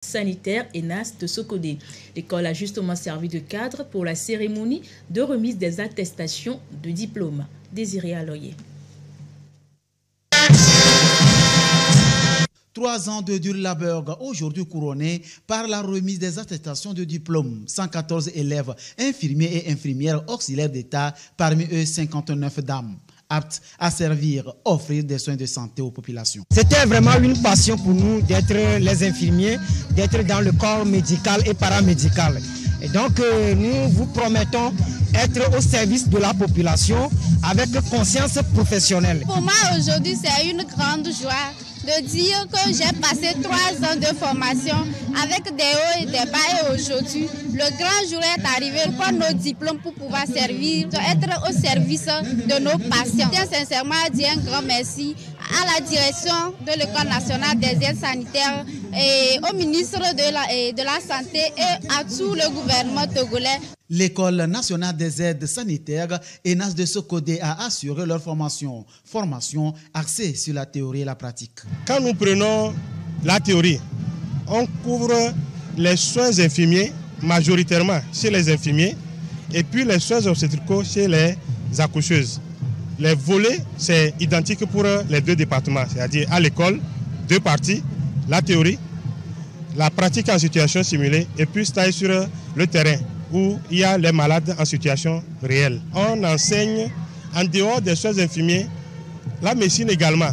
sanitaire ENAS de Sokodé. L'école a justement servi de cadre pour la cérémonie de remise des attestations de diplôme. Désiré Aloye. 3 ans de dur labeur, aujourd'hui couronnés par la remise des attestations de diplôme. 114 élèves, infirmiers et infirmières auxiliaires d'État, parmi eux 59 dames, aptes à servir, offrir des soins de santé aux populations. C'était vraiment une passion pour nous d'être les infirmiers, d'être dans le corps médical et paramédical. Et donc nous vous promettons être au service de la population avec conscience professionnelle. Pour moi aujourd'hui c'est une grande joie de dire que j'ai passé 3 ans de formation avec des hauts et des bas et aujourd'hui le grand jour est arrivé pour nos diplômes pour pouvoir servir, être au service de nos patients. Je tiens sincèrement à dire un grand merci à la direction de l'École nationale des aides sanitaires et au ministre de la Santé et à tout le gouvernement togolais. L'École nationale des aides sanitaires ENAS de Sokodé a assuré leur formation axée sur la théorie et la pratique. Quand nous prenons la théorie, on couvre les soins infirmiers majoritairement chez les infirmiers et puis les soins obstétricaux chez les accoucheuses. Les volets, c'est identique pour les deux départements, c'est-à-dire à l'école, 2 parties, la théorie, la pratique en situation simulée et puis stage sur le terrain où il y a les malades en situation réelle. On enseigne en dehors des soins infirmiers, la médecine également.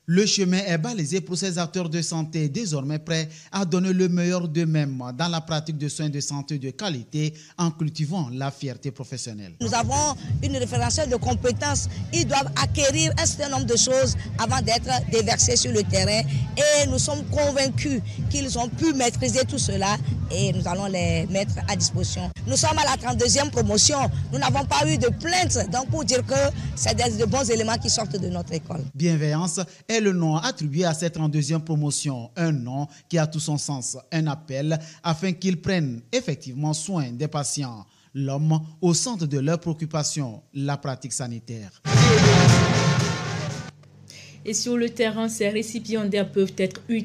Le chemin est balisé pour ces acteurs de santé désormais prêts à donner le meilleur d'eux-mêmes dans la pratique de soins de santé de qualité en cultivant la fierté professionnelle. Nous avons une référentiel de compétences. Ils doivent acquérir un certain nombre de choses avant d'être déversés sur le terrain et nous sommes convaincus qu'ils ont pu maîtriser tout cela et nous allons les mettre à disposition. Nous sommes à la 32e promotion. Nous n'avons pas eu de plaintes, donc pour dire que c'est de bons éléments qui sortent de notre école. Bienveillance est le nom attribué à cette 32e promotion, un nom qui a tout son sens, un appel afin qu'ils prennent effectivement soin des patients, l'homme au centre de leurs préoccupations, la pratique sanitaire. Et sur le terrain, ces récipiendaires peuvent être utiles.